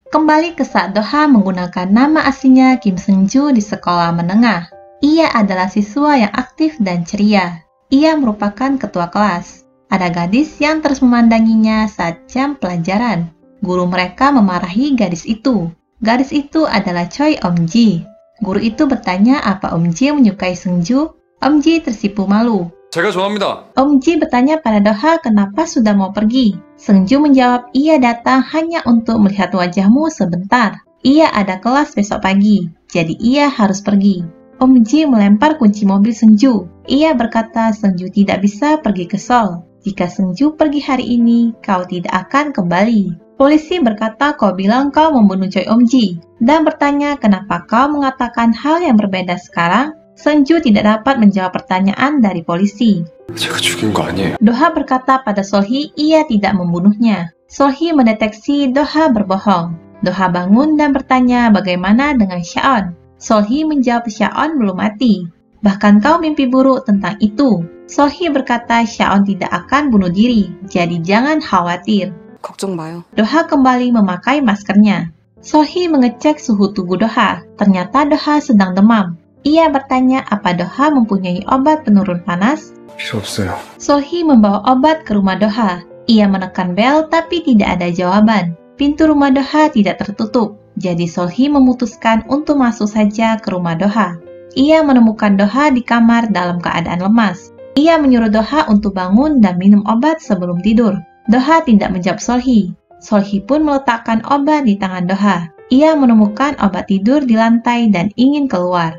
Kembali ke saat Doha menggunakan nama aslinya Kim Seung-ju di sekolah menengah. Ia adalah siswa yang aktif dan ceria. Ia merupakan ketua kelas. Ada gadis yang terus memandanginya saat jam pelajaran. Guru mereka memarahi gadis itu. Gadis itu adalah Choi Om-ji. Guru itu bertanya apa Om-ji menyukai Seung-ju. Om-ji tersipu malu. 제가 좋아합니다. Om-ji bertanya pada Doha kenapa sudah mau pergi. Seung-ju menjawab ia datang hanya untuk melihat wajahmu sebentar. Ia ada kelas besok pagi, jadi ia harus pergi. Om-ji melempar kunci mobil Seung-ju. Ia berkata Seung-ju tidak bisa pergi ke Seoul. Jika Seung-ju pergi hari ini, kau tidak akan kembali. Polisi berkata kau bilang kau membunuh Choi Om-ji dan bertanya kenapa kau mengatakan hal yang berbeda sekarang. Seung-ju tidak dapat menjawab pertanyaan dari polisi. 제가 죽인 거 아니에요. Doha berkata pada Solhee ia tidak membunuhnya. Solhee mendeteksi Doha berbohong. Doha bangun dan bertanya bagaimana dengan Shaon. Solhee menjawab Shaon belum mati. Bahkan kau mimpi buruk tentang itu. Solhee berkata Shaon tidak akan bunuh diri, jadi jangan khawatir. 걱정 마요. Doha kembali memakai maskernya. Solhee mengecek suhu tubuh Doha. Ternyata Doha sedang demam. Ia bertanya apa Doha mempunyai obat penurun panas. 필요 없어요. Solhee membawa obat ke rumah Doha. Ia menekan bel tapi tidak ada jawaban. Pintu rumah Doha tidak tertutup. Jadi Solhee memutuskan untuk masuk saja ke rumah Doha. Ia menemukan Doha di kamar dalam keadaan lemas. Ia menyuruh Doha untuk bangun dan minum obat sebelum tidur. Doha tidak menjawab Solhee. Solhee pun meletakkan obat di tangan Doha. Ia menemukan obat tidur di lantai dan ingin keluar.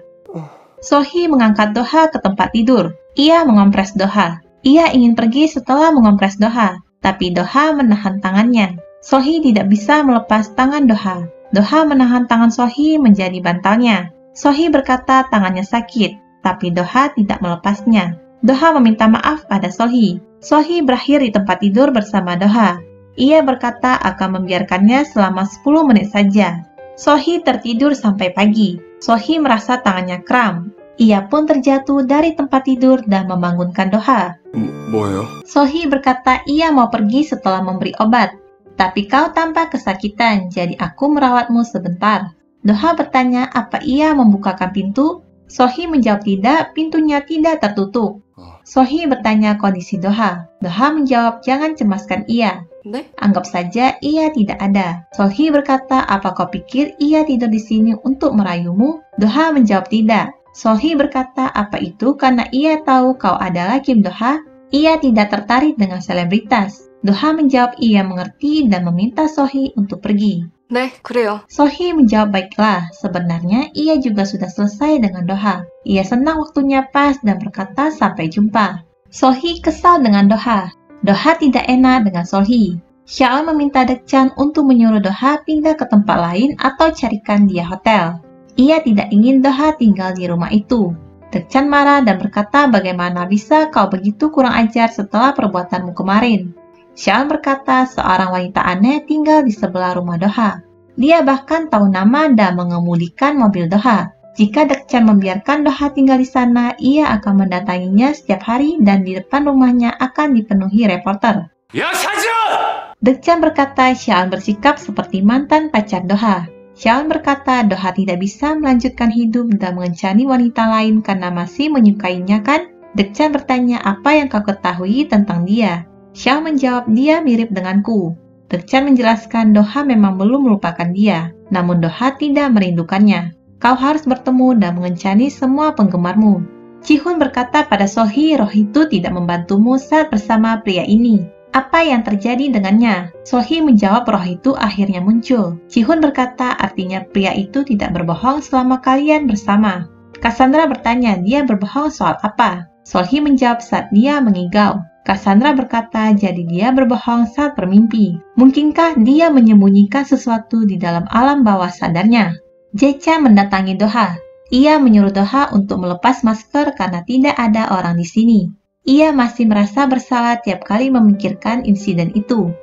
Solhee mengangkat Doha ke tempat tidur. Ia mengompres Doha. Ia ingin pergi setelah mengompres Doha, tapi Doha menahan tangannya. Solhee tidak bisa melepas tangan Doha. Doha menahan tangan Solhee menjadi bantalnya. Solhee berkata tangannya sakit, tapi Doha tidak melepasnya. Doha meminta maaf pada Solhee. Solhee berakhir di tempat tidur bersama Doha. Ia berkata akan membiarkannya selama 10 menit saja. Solhee tertidur sampai pagi. Solhee merasa tangannya kram. Ia pun terjatuh dari tempat tidur dan membangunkan Doha. 뭐예요? Solhee berkata ia mau pergi setelah memberi obat. Tapi kau tampak kesakitan, jadi aku merawatmu sebentar. Doha bertanya apa ia membukakan pintu. Solhee menjawab tidak, pintunya tidak tertutup. Solhee bertanya kondisi Doha. Doha menjawab jangan cemaskan ia. 네? Anggap saja ia tidak ada. Solhee berkata, apa kau pikir ia tidur di sini untuk merayumu? Doha menjawab tidak. Solhee berkata, apa itu karena ia tahu kau adalah Kim Doha? Ia tidak tertarik dengan selebritas. Doha menjawab ia mengerti dan meminta Solhee untuk pergi. 네, 그래요. Solhee menjawab baiklah. Sebenarnya ia juga sudah selesai dengan Doha. Ia senang waktunya pas dan berkata sampai jumpa. Solhee kesal dengan Doha. Doha tidak enak dengan Solhee. Shaon meminta Deok-chan untuk menyuruh Doha pindah ke tempat lain atau carikan dia hotel. Ia tidak ingin Doha tinggal di rumah itu. Deok-chan marah dan berkata bagaimana bisa kau begitu kurang ajar setelah perbuatanmu kemarin. Shaon berkata seorang wanita aneh tinggal di sebelah rumah Doha. Dia bahkan tahu nama dan mengemudikan mobil Doha. Jika Deok-chan membiarkan Doha tinggal di sana, ia akan mendatanginya setiap hari dan di depan rumahnya akan dipenuhi reporter. 야, 사장! Deok-chan berkata Shaon bersikap seperti mantan pacar Doha. Shaon berkata Doha tidak bisa melanjutkan hidup dan mengencani wanita lain karena masih menyukainya kan? Deok-chan bertanya apa yang kau ketahui tentang dia. Shaon menjawab dia mirip denganku. Deok-chan menjelaskan Doha memang belum melupakan dia, namun Doha tidak merindukannya. Kau harus bertemu dan mengencani semua penggemarmu. Ji-hoon berkata pada Solhee roh itu tidak membantumu saat bersama pria ini. Apa yang terjadi dengannya? Solhee menjawab roh itu akhirnya muncul. Ji-hoon berkata artinya pria itu tidak berbohong selama kalian bersama. Cassandra bertanya dia berbohong soal apa? Solhee menjawab saat dia mengigau. Cassandra berkata jadi dia berbohong saat bermimpi. Mungkinkah dia menyembunyikan sesuatu di dalam alam bawah sadarnya? Jae-chan mendatangi Doha. Ia menyuruh Doha untuk melepas masker karena tidak ada orang di sini. Ia masih merasa bersalah tiap kali memikirkan insiden itu.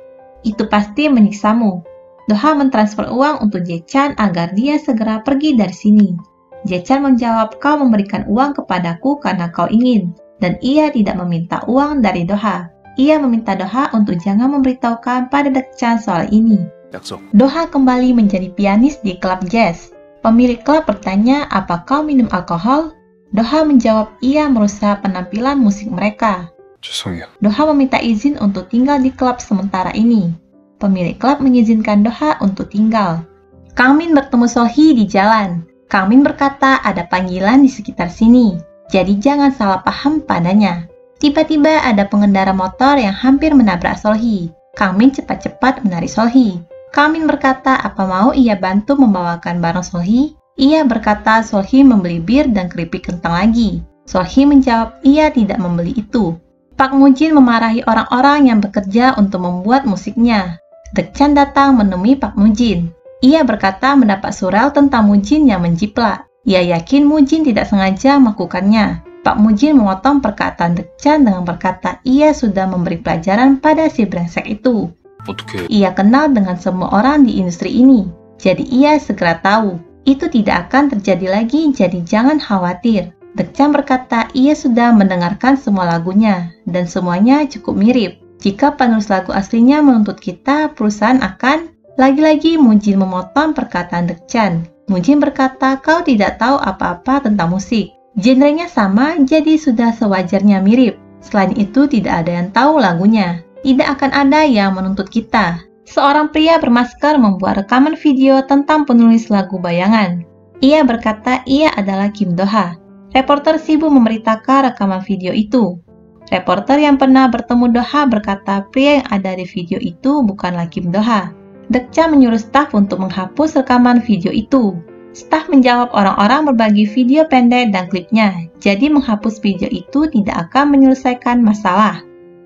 Itu pasti menyiksamu. Doha mentransfer uang untuk Jae-chan agar dia segera pergi dari sini. Jae-chan menjawab kau memberikan uang kepadaku karena kau ingin. Dan ia tidak meminta uang dari Doha. Ia meminta Doha untuk jangan memberitahukan pada Deok-chan soal ini. 약속. Doha kembali menjadi pianis di klub jazz. Pemilik klub bertanya, "Apa kau minum alkohol?" Doha menjawab, "Ia merusak penampilan musik mereka." 죄송해요. Doha meminta izin untuk tinggal di klub sementara ini. Pemilik klub mengizinkan Doha untuk tinggal. Kang Min bertemu Sohee di jalan. Kang Min berkata ada panggilan di sekitar sini, jadi jangan salah paham padanya. Tiba-tiba ada pengendara motor yang hampir menabrak Sohee. Kang Min cepat-cepat menarik Sohee. Kang Min berkata apa mau ia bantu membawakan barang Sohee? Ia berkata Sohee membeli bir dan keripik kentang lagi. Sohee menjawab ia tidak membeli itu. Pak Mujin memarahi orang-orang yang bekerja untuk membuat musiknya. Dek Chan datang menemui Pak Mujin. Ia berkata mendapat surel tentang Mujin yang menjiplak. Ia yakin Mujin tidak sengaja melakukannya. Pak Mujin memotong perkataan Dek Chan dengan berkata ia sudah memberi pelajaran pada si brengsek itu. 어떻게? Ia kenal dengan semua orang di industri ini, jadi ia segera tahu. Itu tidak akan terjadi lagi, jadi jangan khawatir. Dek Chan berkata ia sudah mendengarkan semua lagunya, dan semuanya cukup mirip. Jika penulis lagu aslinya menuntut kita, perusahaan akan... Lagi-lagi Mujin memotong perkataan Dek Chan. Mujin berkata kau tidak tahu apa-apa tentang musik. Genrenya sama, jadi sudah sewajarnya mirip. Selain itu tidak ada yang tahu lagunya. Tidak akan ada yang menuntut kita. Seorang pria bermasker membuat rekaman video tentang penulis lagu bayangan. Ia berkata ia adalah Kim Do-ha. Reporter sibuk memberitakan rekaman video itu. Reporter yang pernah bertemu Do-ha berkata pria yang ada di video itu bukanlah Kim Do-ha. Dek Chan menyuruh staf untuk menghapus rekaman video itu. Staf menjawab orang-orang berbagi video pendek dan klipnya, jadi menghapus video itu tidak akan menyelesaikan masalah.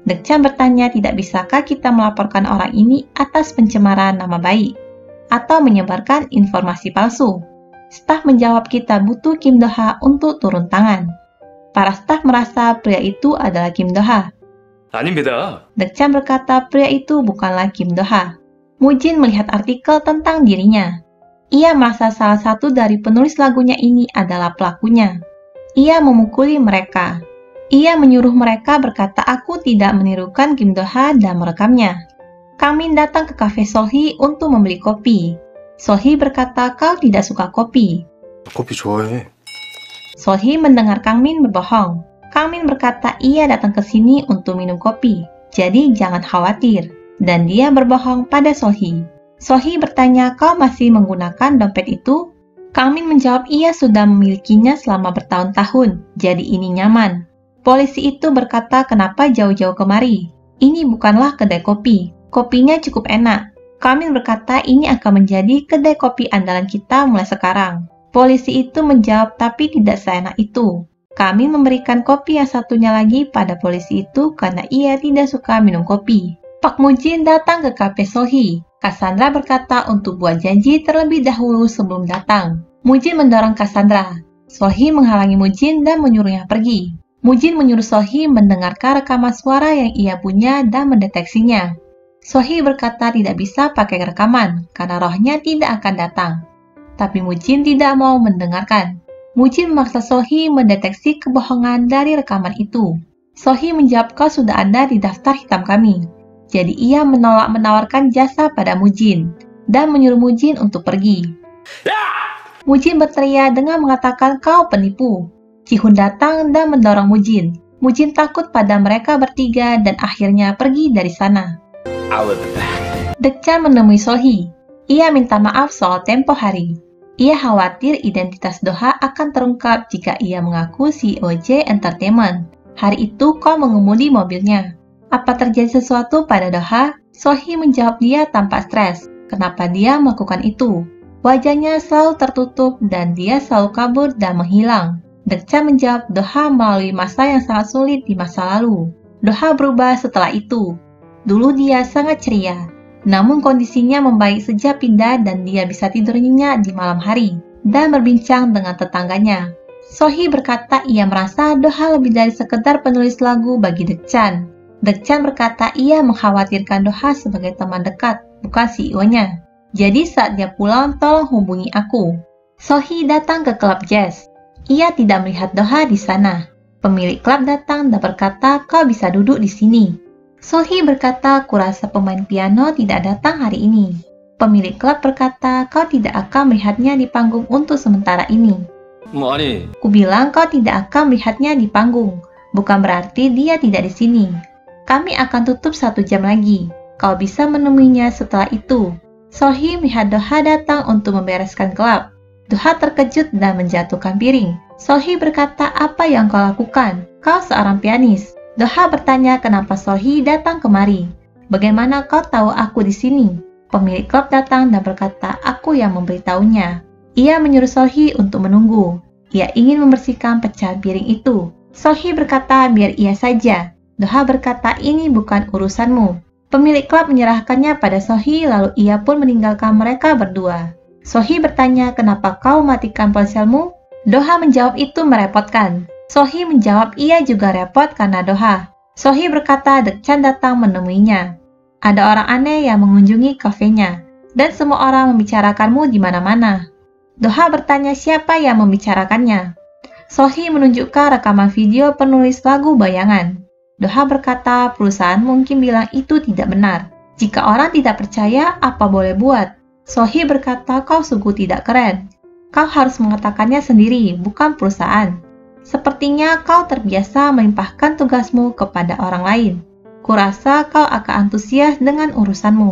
Dek Chan bertanya tidak bisakah kita melaporkan orang ini atas pencemaran nama baik atau menyebarkan informasi palsu. Staf menjawab kita butuh Kim Do-ha untuk turun tangan. Para staf merasa pria itu adalah Kim Do-ha. 아닙니다. Dek Chan berkata pria itu bukanlah Kim Do-ha. Mujin melihat artikel tentang dirinya. Ia merasa salah satu dari penulis lagunya ini adalah pelakunya. Ia memukuli mereka. Ia menyuruh mereka berkata aku tidak menirukan Kim Do-ha dan merekamnya. Kang Min datang ke kafe Sohee untuk membeli kopi. Sohee berkata kau tidak suka kopi. 커피 좋아해. Sohee mendengar Kang Min berbohong. Kang Min berkata ia datang ke sini untuk minum kopi, jadi jangan khawatir. Dan dia berbohong pada Sohee. Sohee bertanya, kau masih menggunakan dompet itu? Kang Min menjawab ia sudah memilikinya selama bertahun-tahun, jadi ini nyaman. Polisi itu berkata kenapa jauh-jauh kemari? Ini bukanlah kedai kopi, kopinya cukup enak. Kang Min berkata ini akan menjadi kedai kopi andalan kita mulai sekarang. Polisi itu menjawab tapi tidak seenak itu. Kang Min memberikan kopi yang satunya lagi pada polisi itu karena ia tidak suka minum kopi. Pak Mujin datang ke kafe Sohee. Cassandra berkata untuk buat janji terlebih dahulu sebelum datang. Mujin mendorong Cassandra. Sohee menghalangi Mujin dan menyuruhnya pergi. Mujin menyuruh Sohee mendengarkan rekaman suara yang ia punya dan mendeteksinya. Sohee berkata tidak bisa pakai rekaman karena rohnya tidak akan datang. Tapi Mujin tidak mau mendengarkan. Mujin memaksa Sohee mendeteksi kebohongan dari rekaman itu. Sohee menjawab kau sudah ada di daftar hitam kami. Jadi ia menolak menawarkan jasa pada Mujin dan menyuruh Mujin untuk pergi. Mujin berteriak dengan mengatakan kau penipu. Ji-hun datang dan mendorong Mujin. Mujin takut pada mereka bertiga dan akhirnya pergi dari sana. Dek Chan menemui Sohee. Ia minta maaf soal tempo hari. Ia khawatir identitas Do-ha akan terungkap jika ia mengaku CEO J Entertainment. Hari itu kau mengemudi mobilnya. Apa terjadi sesuatu pada Do-ha? Sohee menjawab dia tanpa stres. Kenapa dia melakukan itu? Wajahnya selalu tertutup dan dia selalu kabur dan menghilang. Dek Chan menjawab Do-ha melalui masa yang sangat sulit di masa lalu. Do-ha berubah setelah itu. Dulu dia sangat ceria. Namun kondisinya membaik sejak pindah dan dia bisa tidur nyenyak di malam hari dan berbincang dengan tetangganya. Sohee berkata ia merasa Do-ha lebih dari sekedar penulis lagu bagi Dek Chan. Dek Chan berkata ia mengkhawatirkan Do-ha sebagai teman dekat, bukan CEO-nya. Jadi saat dia pulang, tolong hubungi aku. Sohee datang ke klub jazz. Ia tidak melihat Do-ha di sana. Pemilik klub datang dan berkata, kau bisa duduk di sini. Sohee berkata, kurasa pemain piano tidak datang hari ini. Pemilik klub berkata, kau tidak akan melihatnya di panggung untuk sementara ini. 아니, Kubilang kau tidak akan melihatnya di panggung. Bukan berarti dia tidak di sini. Kami akan tutup 1 jam lagi. Kau bisa menemuinya setelah itu. Solhi melihat Do-ha datang untuk membereskan klub. Do-ha terkejut dan menjatuhkan piring. Solhi berkata, apa yang kau lakukan? Kau seorang pianis. Do-ha bertanya kenapa Solhi datang kemari. Bagaimana kau tahu aku di sini? Pemilik klub datang dan berkata, aku yang memberitahunya. Ia menyuruh Solhi untuk menunggu. Ia ingin membersihkan pecahan piring itu. Solhi berkata, biar ia saja. Do-ha berkata, ini bukan urusanmu. Pemilik klub menyerahkannya pada Solhi, lalu ia pun meninggalkan mereka berdua. Solhi bertanya, kenapa kau matikan ponselmu? Do-ha menjawab itu merepotkan. Solhi menjawab ia juga repot karena Do-ha. Solhi berkata Dek-chan datang menemuinya. Ada orang aneh yang mengunjungi kafenya, dan semua orang membicarakanmu di mana-mana. Do-ha bertanya siapa yang membicarakannya. Solhi menunjukkan rekaman video penulis lagu bayangan. Do-ha berkata perusahaan mungkin bilang itu tidak benar. Jika orang tidak percaya, apa boleh buat? Solhi berkata kau sungguh tidak keren. Kau harus mengatakannya sendiri, bukan perusahaan. Sepertinya kau terbiasa melimpahkan tugasmu kepada orang lain. Kurasa kau akan antusias dengan urusanmu.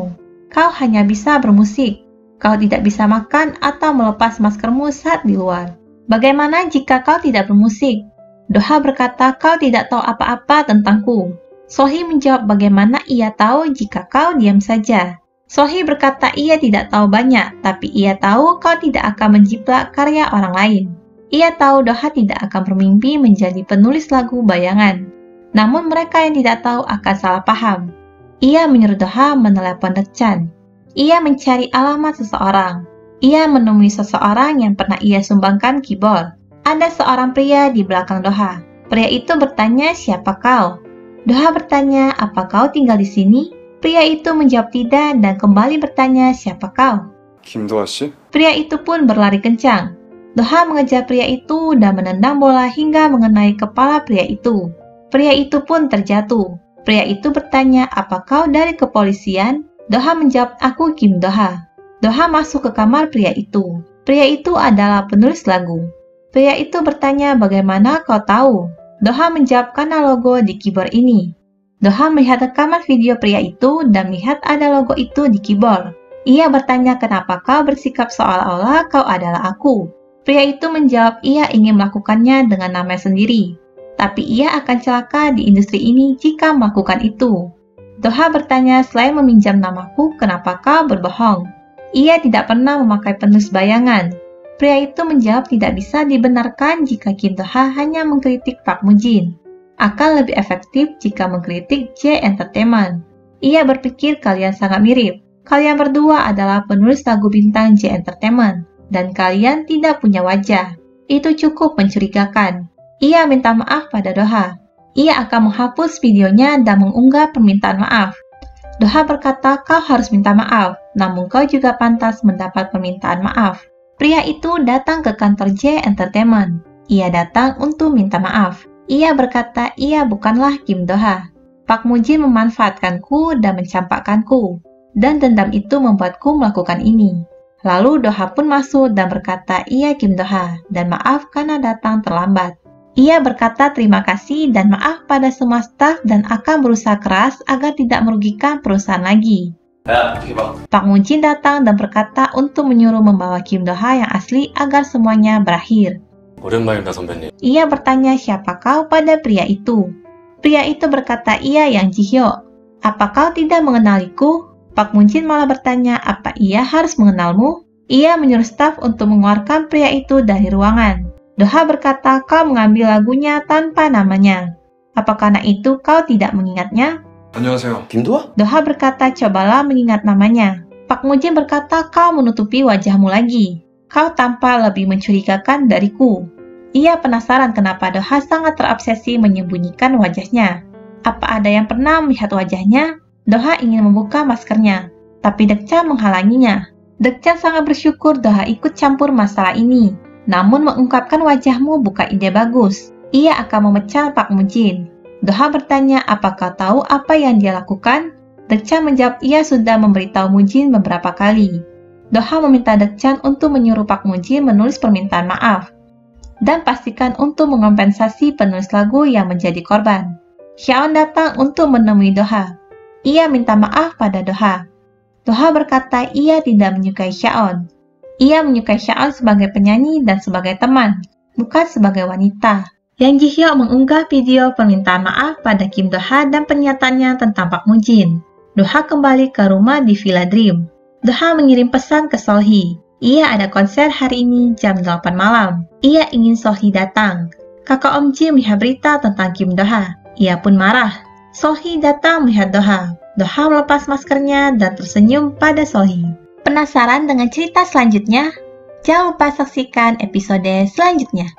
Kau hanya bisa bermusik. Kau tidak bisa makan atau melepas maskermu saat di luar. Bagaimana jika kau tidak bermusik? Do-ha berkata kau tidak tahu apa-apa tentangku. Solhi menjawab bagaimana ia tahu jika kau diam saja. Solhi berkata ia tidak tahu banyak, tapi ia tahu kau tidak akan menjiplak karya orang lain. Ia tahu Do-ha tidak akan bermimpi menjadi penulis lagu bayangan. Namun mereka yang tidak tahu akan salah paham. Ia menyuruh Do-ha menelepon Dek-chan. Ia mencari alamat seseorang. Ia menemui seseorang yang pernah ia sumbangkan keyboard. Ada seorang pria di belakang Do-ha. Pria itu bertanya, siapa kau? Do-ha bertanya, apa kau tinggal di sini? Pria itu menjawab tidak dan kembali bertanya, siapa kau? 김도아 씨? Pria itu pun berlari kencang. Do-ha mengejar pria itu dan menendang bola hingga mengenai kepala pria itu. Pria itu pun terjatuh. Pria itu bertanya, apa kau dari kepolisian? Do-ha menjawab, aku Kim Do-ha. Do-ha masuk ke kamar pria itu. Pria itu adalah penulis lagu. Pria itu bertanya, bagaimana kau tahu? Do-ha menjawab, karena logo di keyboard ini. Do-ha melihat rekaman video pria itu dan melihat ada logo itu di keyboard. Ia bertanya, kenapa kau bersikap seolah-olah kau adalah aku? Pria itu menjawab, ia ingin melakukannya dengan namanya sendiri. Tapi ia akan celaka di industri ini jika melakukan itu. Do-ha bertanya, selain meminjam namaku, kenapa kau berbohong? Ia tidak pernah memakai penulis bayangan. Pria itu menjawab tidak bisa dibenarkan jika Kim Do-ha hanya mengkritik Park Mu-jin. Akan lebih efektif jika mengkritik J Entertainment. Ia berpikir kalian sangat mirip. Kalian berdua adalah penulis lagu bintang J Entertainment, dan kalian tidak punya wajah. Itu cukup mencurigakan. Ia minta maaf pada Do-ha. Ia akan menghapus videonya dan mengunggah permintaan maaf. Do-ha berkata, kau harus minta maaf, namun kau juga pantas mendapat permintaan maaf. Pria itu datang ke kantor J Entertainment. Ia datang untuk minta maaf. Ia berkata, ia bukanlah Kim Do-ha. Park Mu-jin memanfaatkanku dan mencampakkanku, dan dendam itu membuatku melakukan ini. Lalu Do-ha pun masuk dan berkata, ia Kim Do-ha, dan maaf karena datang terlambat. Ia berkata terima kasih dan maaf pada semua staf dan akan berusaha keras agar tidak merugikan perusahaan lagi. Park Mu-jin datang dan berkata untuk menyuruh membawa Kim Do-ha yang asli agar semuanya berakhir. 오랜만입니다, 선배님. Ia bertanya siapa kau pada pria itu. Pria itu berkata ia yang Ji-hyo. Apa kau tidak mengenaliku? Park Mu-jin malah bertanya apa ia harus mengenalmu? Ia menyuruh staf untuk mengeluarkan pria itu dari ruangan. Do-ha berkata kau mengambil lagunya tanpa namanya. Apa karena itu kau tidak mengingatnya? 안녕하세요. 김도아? Do-ha berkata cobalah mengingat namanya. Park Mu-jin berkata kau menutupi wajahmu lagi. Kau tampak lebih mencurigakan dariku. Ia penasaran kenapa Do-ha sangat terobsesi menyembunyikan wajahnya. Apa ada yang pernah melihat wajahnya? Do-ha ingin membuka maskernya, tapi Dek-chan menghalanginya. Dek-chan sangat bersyukur Do-ha ikut campur masalah ini. Namun mengungkapkan wajahmu bukan ide bagus. Ia akan memecat Park Mu-jin. Do-ha bertanya, apa kau tahu apa yang dia lakukan? Dekchan menjawab ia sudah memberitahu Mujin beberapa kali. Doha meminta Dekchan untuk menyuruh Pak Mujin menulis permintaan maaf dan pastikan untuk mengompensasi penulis lagu yang menjadi korban. Xiaon datang untuk menemui Doha. Ia minta maaf pada Doha. Doha berkata ia tidak menyukai Xiaon. Ia menyukai Xiaon sebagai penyanyi dan sebagai teman, bukan sebagai wanita. Yang Ji-hyo mengunggah video permintaan maaf pada Kim Doha dan pernyataannya tentang Pak Mujin. Doha kembali ke rumah di Villa Dream. Doha mengirim pesan ke Seolhee. Ia ada konser hari ini jam 8 malam. Ia ingin Seolhee datang. Kakak Om Ji melihat berita tentang Kim Doha. Ia pun marah. Seolhee datang melihat Doha. Doha melepas maskernya dan tersenyum pada Seolhee. Penasaran dengan cerita selanjutnya? Jangan lupa saksikan episode selanjutnya.